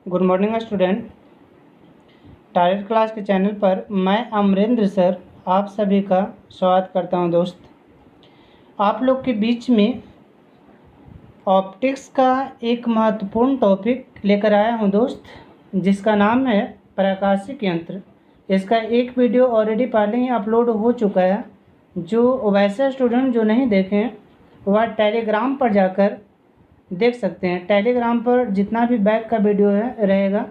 Good morning student. Target class के channel पर मैं अमरेंद्र सर आप सभी का स्वागत करता हूं। दोस्त, आप लोग के बीच में ऑप्टिक्स का एक महत्वपूर्ण टॉपिक लेकर आया हूं दोस्त, जिसका नाम है प्रकाशिक यंत्र। इसका एक वीडियो ऑलरेडी पहले ही अपलोड हो चुका है। जो वैसे स्टूडेंट जो नहीं देखें वह टेलीग्राम पर जाकर देख सकते हैं। टेलीग्राम पर जितना भी बैक का वीडियो है रहेगा,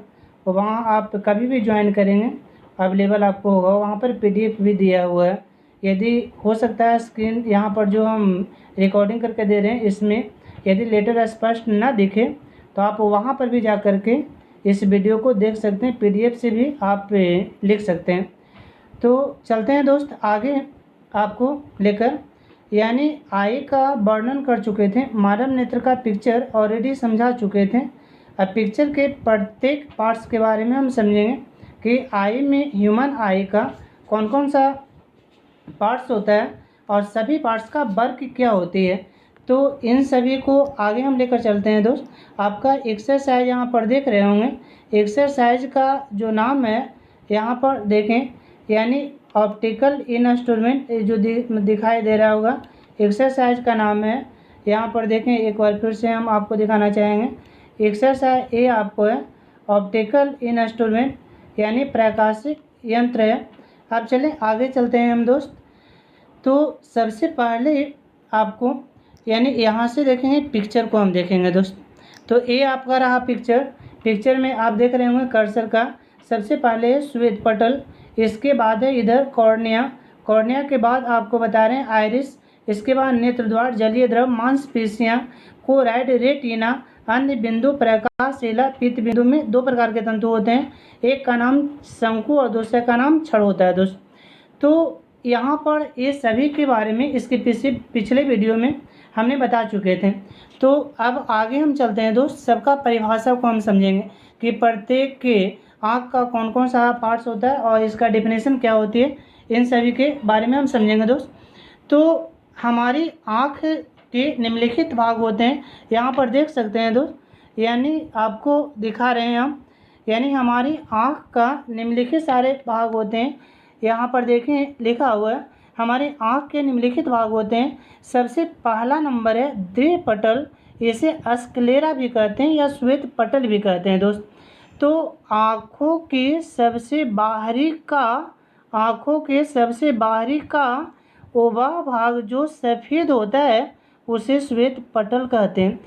वहाँ आप कभी भी ज्वाइन करेंगे अवेलेबल आपको होगा। वहाँ पर पीडीएफ भी दिया हुआ है। यदि हो सकता है स्क्रीन यहाँ पर जो हम रिकॉर्डिंग करके दे रहे हैं इसमें यदि लेटर स्पष्ट ना दिखे तो आप वहाँ पर भी जा कर के इस वीडियो को देख सकते हैं। पीडीएफ से भी आप लिख सकते हैं। तो चलते हैं दोस्त आगे आपको लेकर, यानी आई का वर्णन कर चुके थे, मानव नेत्र का पिक्चर ऑलरेडी समझा चुके थे। अब पिक्चर के प्रत्येक पार्ट्स के बारे में हम समझेंगे कि आई में ह्यूमन आई का कौन कौन सा पार्ट्स होता है और सभी पार्ट्स का वर्क क्या होती है। तो इन सभी को आगे हम लेकर चलते हैं दोस्त। आपका एक्सरसाइज यहाँ पर देख रहे होंगे। एक्सरसाइज का जो नाम है यहाँ पर देखें, यानी ऑप्टिकल इंस्ट्रूमेंट जो दिखाई दे रहा होगा, एक्सरसाइज का नाम है। यहाँ पर देखें, एक बार फिर से हम आपको दिखाना चाहेंगे। एक्सरसाइज ए आपको है ऑप्टिकल इंस्ट्रूमेंट, यानी प्रकाशिक यंत्र है। अब चलें आगे चलते हैं हम दोस्त। तो सबसे पहले आपको यानी यहाँ से देखेंगे पिक्चर को हम देखेंगे दोस्त। तो ए आपका रहा पिक्चर में आप देख रहे होंगे कर्सर का। सबसे पहले है श्वेत पटल, इसके बाद है इधर कॉर्निया के बाद आपको बता रहे हैं आइरिस, इसके बाद नेत्र द्वार, जलीय द्रव, मांसपेशियाँ, कोराइड, रेटिना, अन्य बिंदु, प्रकाश शिला। पित्त बिंदु में दो प्रकार के तंतु होते हैं, एक का नाम शंकु और दूसरे का नाम छड़ होता है दोस्त। तो यहाँ पर ये सभी के बारे में इसके पिछले वीडियो में हमने बता चुके थे। तो अब आगे हम चलते हैं दोस्त। सबका परिभाषा को हम समझेंगे कि प्रत्येक के आँख का कौन कौन सा पार्ट्स होता है और इसका डेफिनेशन क्या होती है, इन सभी के बारे में हम समझेंगे दोस्त। तो हमारी आँख के निम्नलिखित भाग होते हैं, यहाँ पर देख सकते हैं दोस्त, यानी आपको दिखा रहे हैं हम, यानी हमारी आँख का निम्नलिखित सारे भाग होते हैं। यहाँ पर देखें लिखा हुआ है, हमारे आँख के निम्नलिखित भाग होते हैं। सबसे पहला नंबर है दृढ़ पटल, इसे स्क्लेरा भी कहते हैं या श्वेत पटल भी कहते हैं दोस्त। तो आँखों के सबसे बाहरी का ओवा भाग जो सफ़ेद होता है उसे श्वेत पटल कहते हैं,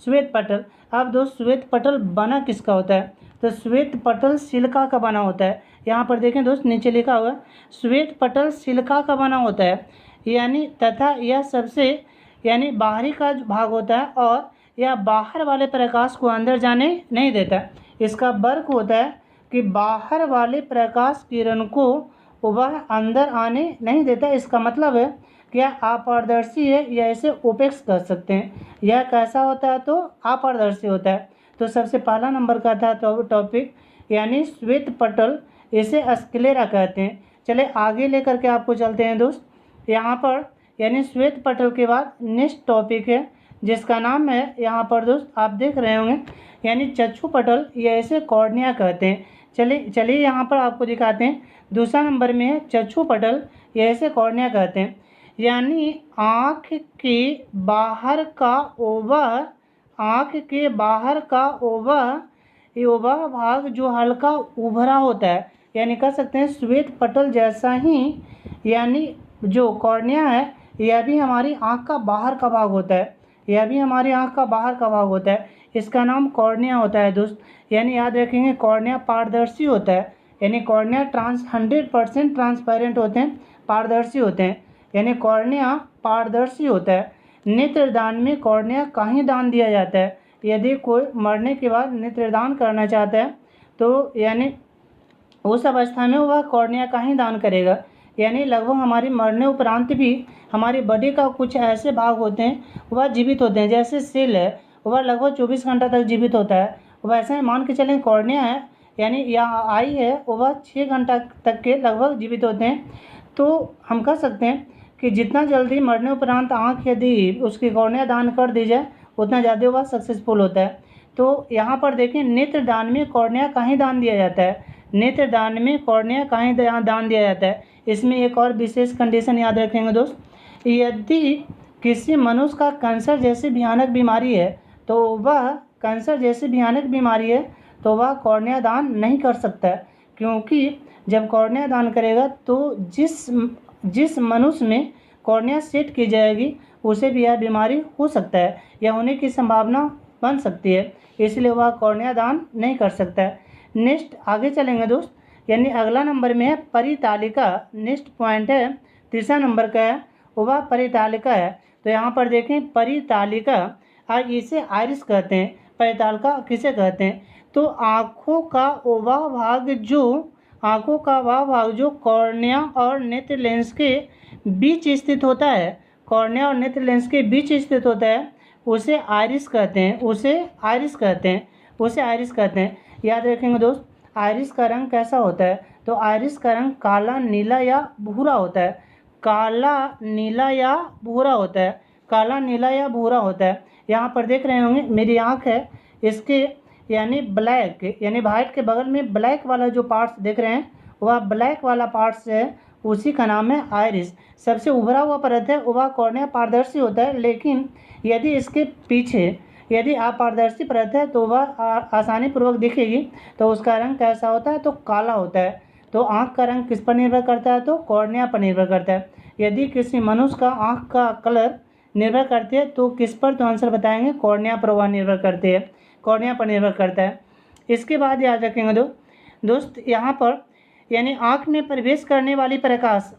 श्वेत पटल। अब दोस्त श्वेत पटल बना किसका होता है, तो श्वेत पटल सिलिका का बना होता है। यहाँ पर देखें दोस्त, नीचे लिखा हुआ श्वेत पटल सिलिका का बना होता है, यानी तथा यह सबसे यानी बाहरी का भाग होता है और यह बाहर वाले प्रकाश को अंदर जाने नहीं देता। इसका वर्क होता है कि बाहर वाले प्रकाश किरण को वह अंदर आने नहीं देता। इसका मतलब है कि यह अपारदर्शी है या इसे ओपेक्स कर सकते हैं। यह कैसा होता है, तो अपारदर्शी होता है। तो सबसे पहला नंबर का था टॉपिक, यानी श्वेत पटल, इसे स्क्लेरा कहते हैं। चले आगे लेकर के आपको चलते हैं दोस्त। यहाँ पर यानी श्वेत पटल के बाद नेक्स्ट टॉपिक है जिसका नाम है, यहाँ पर दोस्त आप देख रहे होंगे, यानी चक्षु पटल, या इसे कॉर्निया कहते हैं। चलिए यहाँ पर आपको दिखाते हैं। दूसरा नंबर में है चक्षु पटल, या इसे कॉर्निया कहते हैं। यानी आँख के बाहर का ओवा भाग जो हल्का उभरा होता है, यानी कह सकते हैं श्वेत पटल जैसा ही, यानी जो कॉर्निया है यह भी हमारी आँख का बाहर का भाग होता है। इसका नाम कॉर्निया होता है दोस्त। यानी याद रखेंगे कॉर्निया पारदर्शी होता है, यानी कॉर्निया 100% ट्रांसपेरेंट होते हैं, पारदर्शी होते हैं, यानी कॉर्निया पारदर्शी होता है। नेत्रदान में कॉर्निया का ही दान दिया जाता है। यदि कोई मरने के बाद नेत्रदान करना चाहता है तो यानी उस अवस्था में वह कॉर्निया का ही दान करेगा। यानी लगभग हमारी मरने उपरांत भी हमारी बॉडी का कुछ ऐसे भाग होते हैं वह जीवित होते हैं, जैसे सेल है वह लगभग 24 घंटा तक जीवित होता है। वैसे मान के चलें कॉर्निया है यानी या आई है वह 6 घंटा तक के लगभग जीवित होते हैं। तो हम कह सकते हैं कि जितना जल्दी मरने उपरांत आँख यदि उसकी कॉर्निया दान कर दी जाए उतना ज़्यादा वह सक्सेसफुल होता है। तो यहाँ पर देखें नेत्रदान में कॉर्निया कहाँ दान दिया जाता है, नेत्रदान में कॉर्निया कहाँ दान दिया जाता है। इसमें एक और विशेष कंडीशन याद रखेंगे दोस्त, यदि किसी मनुष्य का कैंसर जैसी भयानक बीमारी है तो वह कॉर्निया दान नहीं कर सकता है, क्योंकि जब कॉर्निया दान करेगा तो जिस मनुष्य में कॉर्निया सेट की जाएगी उसे भी यह बीमारी हो सकता है या होने की संभावना बन सकती है, इसलिए वह कॉर्निया दान नहीं कर सकता है। नेक्स्ट आगे चलेंगे दोस्त, यानी अगला नंबर में है परितालिका। नेक्स्ट पॉइंट है तीसरा नंबर का है, वह परितालिका है। तो यहाँ पर देखें परितालिका, इसे आइरिस कहते हैं। परितालिका किसे कहते हैं, तो आँखों का वह भाग जो कॉर्निया और नेत्र लेंस के बीच स्थित होता है, कॉर्निया और नेत्र लेंस के बीच स्थित होता है, उसे आइरिस कहते हैं। याद रखेंगे दोस्त, आइरिस का रंग कैसा होता है, तो आइरिस का रंग काला, नीला या भूरा होता है। काला, नीला या भूरा होता है। यहाँ पर देख रहे होंगे मेरी आँख है, इसके यानी ब्लैक यानी वाइट के बगल में ब्लैक वाला जो पार्ट्स देख रहे हैं वह ब्लैक वाला पार्ट्स है, उसी का नाम है आइरिस। सबसे उभरा हुआ परत है वह कॉर्निया पारदर्शी होता है, लेकिन यदि इसके पीछे यदि अपारदर्शी परत है तो वह आसानी पूर्वक दिखेगी, तो उसका रंग कैसा होता है, तो काला होता है। तो आँख का रंग किस पर निर्भर करता है, तो कॉर्निया पर निर्भर करता है। यदि किसी मनुष्य का आँख का कलर निर्भर करती है तो किस पर, तो आंसर बताएंगे कॉर्निया पर वह निर्भर करती है, कॉर्निया पर निर्भर करता है। इसके बाद याद रखेंगे दोस्त, यहाँ पर यानी आँख में प्रवेश करने वाली प्रकाश,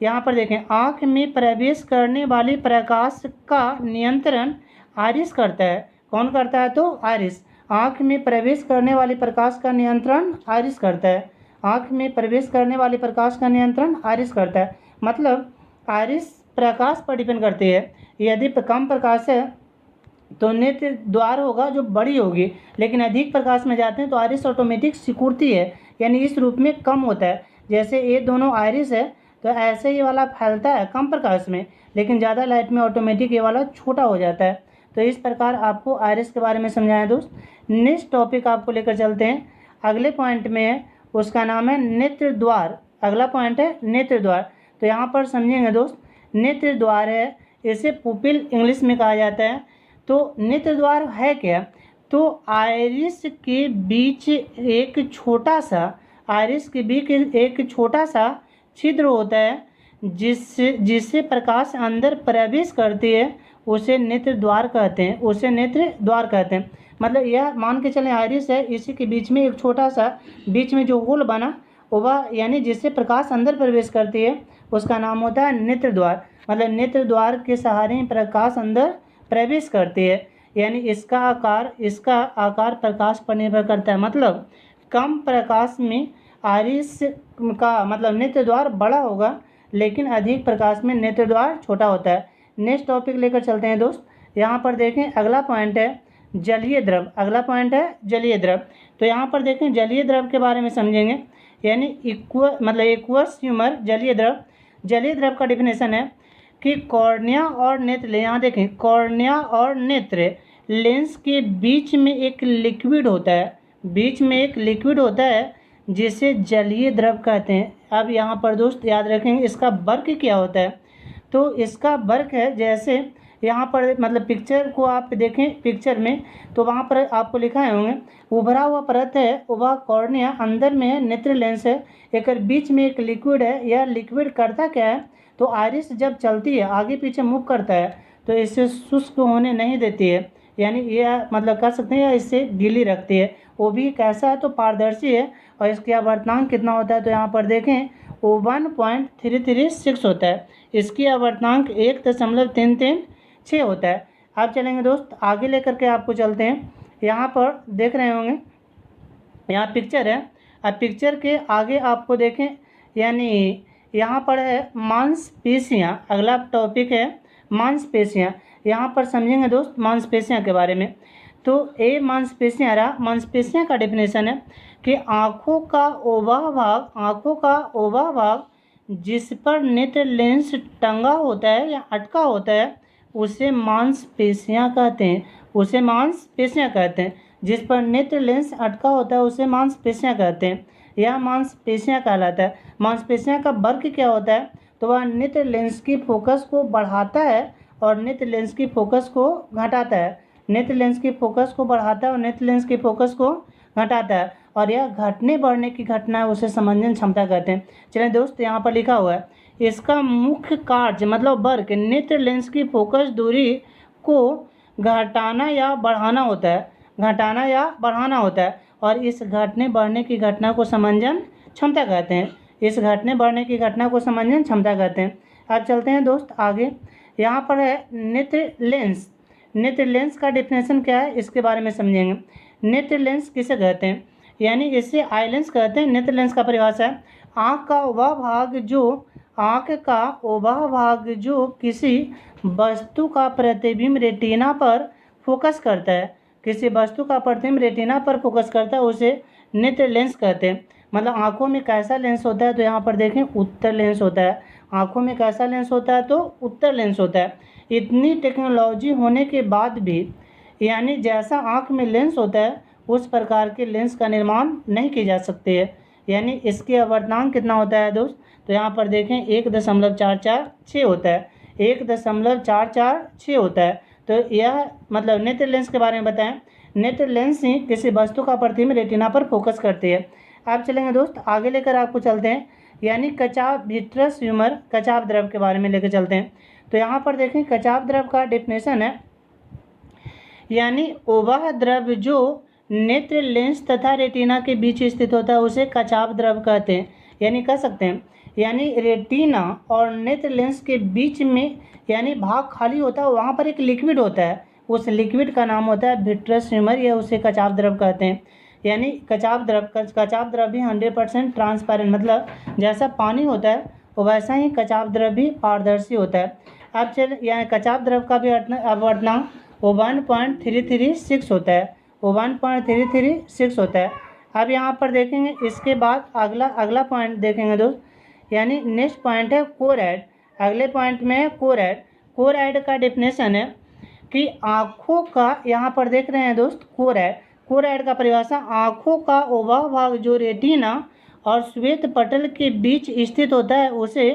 यहाँ पर देखें आँख में प्रवेश करने वाली प्रकाश का नियंत्रण आइरिस करता है। कौन करता है, तो आइरिस। आँख में प्रवेश करने वाली प्रकाश का नियंत्रण आइरिस करता है। आँख में प्रवेश करने वाली प्रकाश का नियंत्रण आइरिस करता है, मतलब आइरिस प्रकाश पर डिपेंड करती है। यदि कम प्रकाश है तो नेत्र द्वार होगा जो बड़ी होगी, लेकिन अधिक प्रकाश में जाते हैं तो आइरिस ऑटोमेटिक सिकुड़ती है, यानी इस रूप में कम होता है। जैसे ये दोनों आइरिस है तो ऐसे ये वाला फैलता है कम प्रकाश में, लेकिन ज़्यादा लाइट में ऑटोमेटिक ये वाला छोटा हो जाता है। तो इस प्रकार आपको आइरिस के बारे में समझाएं दोस्त। नेक्स्ट टॉपिक आपको लेकर चलते हैं, अगले पॉइंट में है, उसका नाम है नेत्र द्वार। अगला पॉइंट है नेत्र द्वार। तो यहाँ पर समझेंगे दोस्त, नेत्र द्वार है, इसे पुपिल इंग्लिश में कहा जाता है। तो नेत्र द्वार है क्या, तो आइरिस के बीच एक छोटा सा छिद्र होता है जिससे प्रकाश अंदर प्रवेश करती है, उसे नेत्र द्वार कहते हैं। मतलब यह मान के चलें आइरिस है, इसी के बीच में एक छोटा सा बीच में जो होल बना वह यानी जिससे प्रकाश अंदर प्रवेश करती है उसका नाम होता है नेत्र द्वार। मतलब नेत्र द्वार के सहारे प्रकाश अंदर प्रवेश करती है, यानी इसका आकार प्रकाश पर निर्भर करता है। मतलब कम प्रकाश में आइरिस का मतलब नेत्र द्वार बड़ा होगा, लेकिन अधिक प्रकाश में नेत्र द्वार छोटा होता है। नेक्स्ट टॉपिक लेकर चलते हैं दोस्त। यहाँ पर देखें अगला पॉइंट है जलीय द्रव। तो यहाँ पर देखें जलीय द्रव के बारे में समझेंगे, यानी एक्वस ह्यूमर जलीय द्रव का डिफिनेशन है कि कॉर्निया और नेत्र, यहाँ देखें कॉर्निया और नेत्र लेंस के बीच में एक लिक्विड होता है जिसे जलीय द्रव कहते हैं। अब यहाँ पर दोस्त याद रखेंगे इसका वर्क क्या होता है, तो इसका वर्क है जैसे यहाँ पर मतलब पिक्चर को आप देखें, पिक्चर में तो वहाँ पर आपको लिखा होंगे उभरा हुआ परत है वह कॉर्निया, अंदर में है नेत्र लेंस है, एक बीच में एक लिक्विड है। यह लिक्विड करता क्या है, तो आइरिस जब चलती है आगे पीछे मूव करता है तो इसे शुष्क होने नहीं देती है, यानी यह मतलब कर सकते हैं इससे गीली रखती है। वो भी कैसा है, तो पारदर्शी है, और इसकी आवर्तनांक कितना होता है, तो यहाँ पर देखें वो 1.336 होता है। इसकी आवर्तनांक 1.336 होता है। अब चलेंगे दोस्त आगे लेकर के आपको चलते हैं। यहाँ पर देख रहे होंगे यहाँ पिक्चर है, अब पिक्चर के आगे आपको देखें यानी यहाँ पर है मांसपेशियाँ। अगला टॉपिक है मांसपेशियाँ। यहाँ पर समझेंगे दोस्त मांसपेशियाँ के बारे में। तो ये मांसपेशियाँ का डेफिनेशन है कि आँखों का ओवा भाग जिस पर नेत्र लेंस टंगा होता है या अटका होता है उसे मांसपेशियाँ कहते हैं। उसे मांसपेशियाँ कहते हैं। जिस पर नेत्र लेंस अटका होता है उसे मांसपेशियाँ कहते हैं। यह मांसपेशियाँ कहलाता है। मांसपेशियाँ का वर्क क्या होता है? तो वह नेत्र लेंस की फोकस को बढ़ाता है और नेत्र लेंस की फोकस को घटाता है। नेत्र लेंस की फोकस को बढ़ाता है और नेत्र लेंस की फोकस को घटाता है, और यह घटने बढ़ने की घटना है, उसे समंजन क्षमता कहते हैं। चलिए दोस्त, यहाँ पर लिखा हुआ है इसका मुख्य कार्य मतलब वर्क नेत्र लेंस की फोकस दूरी को घटाना या बढ़ाना होता है, घटाना या बढ़ाना होता है, और इस घटने बढ़ने की घटना को समंजन क्षमता कहते हैं। इस घटने बढ़ने की घटना को समंजन क्षमता कहते हैं। अब चलते हैं दोस्त आगे। यहाँ पर है नेत्र लेंस। नेत्र लेंस का डिफिनेशन क्या है इसके बारे में समझेंगे। नेत्र लेंस किसे कहते हैं? यानी इसे आई लेंस कहते हैं। नेत्र लेंस का परिभाषा है आँख का वह भाग जो किसी वस्तु का प्रतिबिंब रेटिना पर फोकस करता है, किसी वस्तु का प्रतिबिंब रेटिना पर फोकस करता है उसे नेत्र लेंस कहते हैं। मतलब आँखों में कैसा लेंस होता है? तो यहाँ पर देखें उत्तर लेंस होता है। आँखों में कैसा लेंस होता है? तो उत्तर लेंस होता है। इतनी टेक्नोलॉजी होने के बाद भी यानी जैसा आँख में लेंस होता है उस प्रकार के लेंस का निर्माण नहीं किया जा सकते है। यानी इसके अपवर्तनांक कितना होता है दोस्त? तो यहाँ पर देखें 1.446 होता है, 1.446 होता है। तो यह मतलब नेत्र लेंस के बारे में बताएं। नेत्र लेंस ही किसी वस्तु का प्रतिबिंब रेटिना पर फोकस करती है। आप चलेंगे दोस्त आगे लेकर आपको चलते हैं, यानी कचाव विट्रस ह्यूमर कचाव द्रव के बारे में लेकर चलते हैं। तो यहाँ पर देखें कचाव द्रव का डेफिनेशन है यानी वह द्रव जो नेत्र लेंस तथा रेटिना के बीच स्थित होता है उसे कचाव द्रव कहते हैं। यानी कह सकते हैं यानी रेटिना और नेत्र लेंस के बीच में यानी भाग खाली होता है, वहाँ पर एक लिक्विड होता है, उस लिक्विड का नाम होता है विट्रस ह्यूमर, या उसे कचाव द्रव कहते हैं। यानी कचाव द्रव भी 100% ट्रांसपेरेंट, मतलब जैसा पानी होता है वैसा ही कचाव द्रव भी पारदर्शी होता है। अब चल यहाँ कचाव द्रव का भी अपवर्तनांक 1.336 होता है, 1.336 होता है। अब यहाँ पर देखेंगे इसके बाद अगला पॉइंट देखेंगे दोस्त, यानी नेक्स्ट पॉइंट है कोरैड। अगले पॉइंट में है कोरैड। कोरैड का डेफिनेशन है कि आँखों का, यहाँ पर देख रहे हैं दोस्त कोरैड का परिभाषा आँखों का वह भाग जो रेटिना और श्वेत पटल के बीच स्थित होता है उसे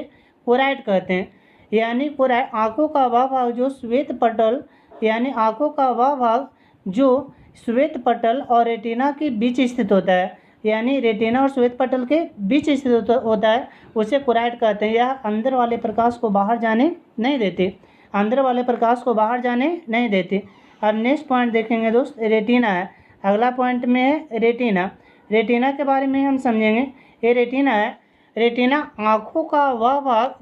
कोरैड कहते हैं। यानी कोरैड आँखों का वह भाग जो श्वेत पटल यानी आँखों का वह भाग जो श्वेत पटल और रेटिना के बीच स्थित होता है, यानी रेटिना और श्वेत पटल के बीच स्थित होता है उसे कोरैड कहते हैं। यह अंदर वाले प्रकाश को बाहर जाने नहीं देते, अंदर वाले प्रकाश को बाहर जाने नहीं देते। अब नेक्स्ट पॉइंट देखेंगे दोस्त, रेटिना है। अगला पॉइंट में है रेटिना। रेटिना के बारे में हम समझेंगे। ये रेटिना है, रेटिना आँखों का वह भाग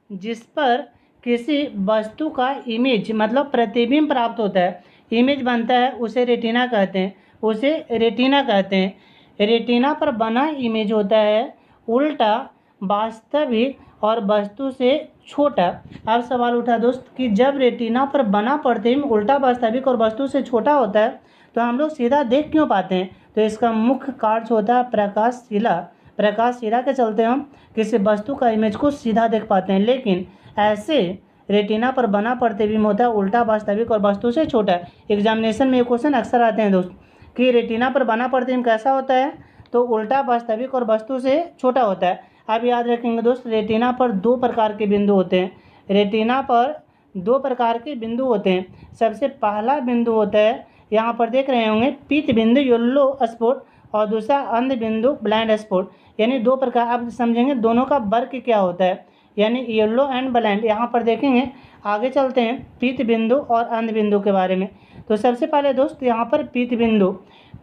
जिस पर किसी वस्तु का इमेज मतलब प्रतिबिंब प्राप्त होता है, इमेज बनता है उसे रेटिना कहते हैं, उसे रेटिना कहते हैं। रेटिना पर बना इमेज होता है उल्टा वास्तविक और वस्तु से छोटा। अब सवाल उठा दोस्त कि जब रेटिना पर बना प्रतिबिंब उल्टा वास्तविक और वस्तु से छोटा होता है तो हम लोग सीधा देख क्यों पाते हैं? तो इसका मुख्य कार्य होता है प्रकाशशिला के चलते हम किसी वस्तु का इमेज को सीधा देख पाते हैं। लेकिन ऐसे रेटिना पर बना प्रतिबिंब होता है उल्टा वास्तविक और वस्तु से छोटा। एग्जामिनेशन में ये क्वेश्चन अक्सर आते हैं दोस्त कि रेटिना पर बना प्रतिबिंब कैसा होता है? तो उल्टा वास्तविक और वस्तु से छोटा होता है। अब याद रखेंगे दोस्त, रेटिना पर दो प्रकार के बिंदु होते हैं। रेटिना पर दो प्रकार के बिंदु होते हैं। सबसे पहला बिंदु होता है, यहाँ पर देख रहे होंगे, पीत बिंदु येलो स्पॉट, और दूसरा अंध बिंदु ब्लाइंड स्पॉट। यानी दो प्रकार। अब समझेंगे दोनों का वर्क क्या होता है, यानी येलो एंड ब्लाइंड। यहाँ पर देखेंगे, आगे चलते हैं पीत बिंदु और अंध बिंदु के बारे में। तो सबसे पहले दोस्त यहाँ पर पीत बिंदु,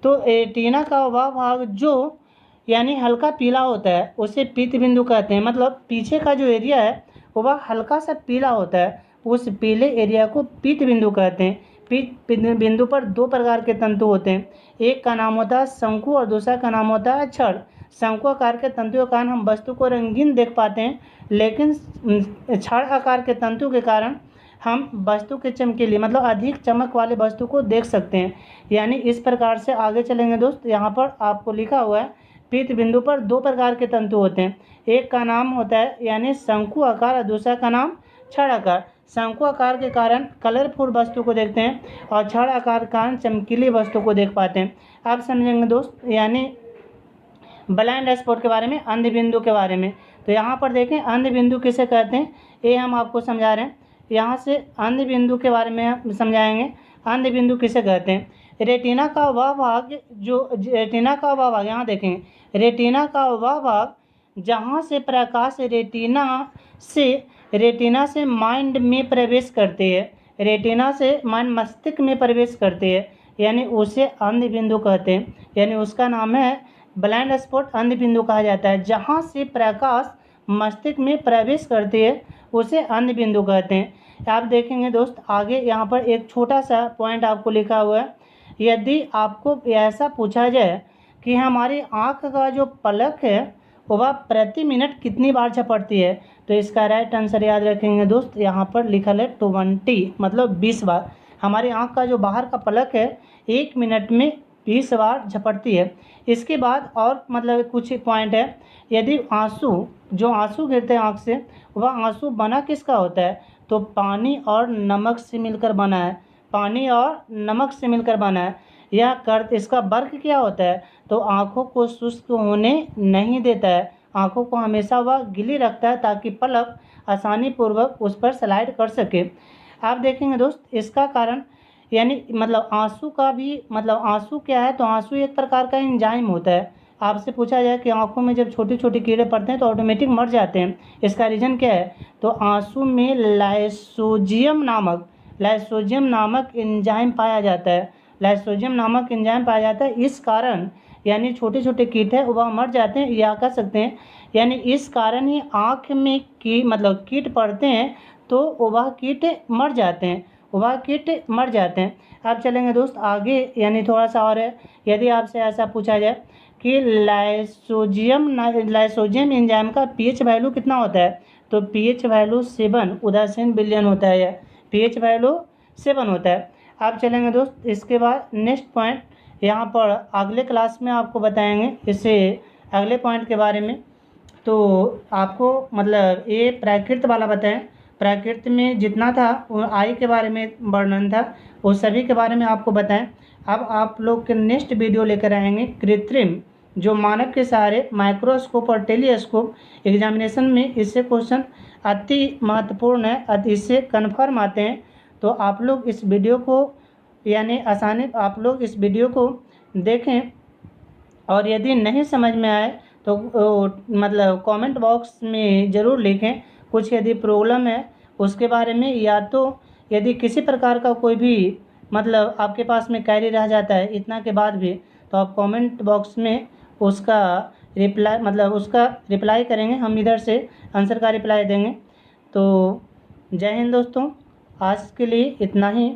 तो रेटिना का वह भाग जो यानी हल्का पीला होता है उसे पीत बिंदु कहते हैं। मतलब पीछे का जो एरिया है वह हल्का सा पीला होता है, उस पीले एरिया को पीत बिंदु कहते हैं। पीत बिंदु पर दो प्रकार के तंतु होते हैं, एक का नाम होता है शंकु और दूसरा का नाम होता है छड़। शंकु आकार के तंतु के कारण हम वस्तु को रंगीन देख पाते हैं, लेकिन छड़ आकार के तंतु के कारण हम वस्तु के चमकीली मतलब अधिक चमक वाले वस्तु को देख सकते हैं। यानी इस प्रकार से आगे चलेंगे दोस्त। यहाँ पर आपको लिखा हुआ है पीत बिंदु पर दो प्रकार के तंतु होते हैं, एक का नाम होता है यानी शंकु आकार और दूसरा का नाम छड़ आकार। शंकु आकार के कारण कलरफुल वस्तु को देखते हैं और छड़ आकार के कारण चमकीली वस्तु को देख पाते हैं। अब समझेंगे दोस्त, यानी ब्लाइंड स्पॉट के बारे में, अंध बिंदु के बारे में। तो यहाँ पर देखें अंध बिंदु किसे कहते हैं, ये हम आपको समझा रहे हैं। यहाँ से अंध बिंदु के बारे में हम समझाएंगे। अंध बिंदु किसे कहते हैं? रेटिना का वह भाग यहाँ देखें, रेटिना का वह भाग जहाँ से प्रकाश रेटिना से माइंड में प्रवेश करते हैं, रेटिना से माइंड मस्तिष्क में प्रवेश करते हैं, यानी उसे अंध बिंदु कहते हैं। यानी उसका नाम है ब्लाइंड स्पॉट, अंध बिंदु कहा जाता है। जहाँ से प्रकाश मस्तिष्क में प्रवेश करती है उसे अंध बिंदु कहते हैं। आप देखेंगे दोस्त आगे यहाँ पर एक छोटा सा पॉइंट आपको लिखा हुआ है। यदि आपको ऐसा पूछा जाए कि हमारी आँख का जो पलक है वह प्रति मिनट कितनी बार झपटती है, तो इसका राइट आंसर याद रखेंगे दोस्त, यहाँ पर लिखा है 20, मतलब 20 बार। हमारी आँख का जो बाहर का पलक है 1 मिनट में 20 बार झपटती है। इसके बाद और मतलब कुछ पॉइंट है, यदि आंसू गिरते हैं आँख से, वह आंसू बना किसका होता है, तो पानी और नमक से मिलकर बना है, पानी और नमक से मिलकर बना है। इसका वर्क क्या होता है, तो आँखों को शुष्क होने नहीं देता है, आँखों को हमेशा वह गीली रखता है ताकि पलक आसानी पूर्वक उस पर स्लाइड कर सके। आप देखेंगे दोस्त इसका कारण, यानी मतलब आंसू का भी मतलब आंसू क्या है, तो आंसू एक प्रकार का एंजाइम होता है। आपसे पूछा जाए कि आंखों में जब छोटे छोटे कीड़े पड़ते हैं तो ऑटोमेटिक मर जाते हैं, इसका रीज़न क्या है, तो आंसू में लाइसोजियम नामक एंजाइम पाया जाता है, लाइसोजियम नामक एंजाइम पाया जाता है। इस कारण यानी छोटे छोटे कीट है वह मर जाते हैं, या कह सकते हैं यानी इस कारण ही आँख में कीट पड़ते हैं तो वह कीट मर जाते हैं, अब चलेंगे दोस्त आगे, यानी थोड़ा सा और है। यदि आपसे ऐसा पूछा जाए कि लाइसोजियम एंजाइम का पीएच वैल्यू कितना होता है, तो पीएच वैल्यू 7 उदासीन बिलियन होता है, यह पीएच वैल्यू 7 होता है। अब चलेंगे दोस्त इसके बाद नेक्स्ट पॉइंट, यहाँ पर अगले क्लास में आपको बताएंगे इससे अगले पॉइंट के बारे में। तो आपको मतलब ये प्राकृत वाला बताएं, प्राकृत में जितना था वो आई के बारे में वर्णन था, वो सभी के बारे में आपको बताएं। अब आप लोग के नेक्स्ट वीडियो लेकर आएंगे कृत्रिम, जो मानव के सहारे माइक्रोस्कोप और टेलीस्कोप एग्जामिनेशन में इससे क्वेश्चन अति महत्वपूर्ण है, इससे कन्फर्म आते हैं। तो आप लोग इस वीडियो को आप लोग इस वीडियो को देखें, और यदि नहीं समझ में आए तो मतलब कमेंट बॉक्स में ज़रूर लिखें। कुछ यदि प्रॉब्लम है उसके बारे में, या तो यदि किसी प्रकार का कोई भी मतलब आपके पास में क्वेरी रह जाता है इतना के बाद भी, तो आप कमेंट बॉक्स में उसका रिप्लाई करेंगे, हम इधर से आंसर का रिप्लाई देंगे। तो जय हिंद दोस्तों, आज के लिए इतना ही।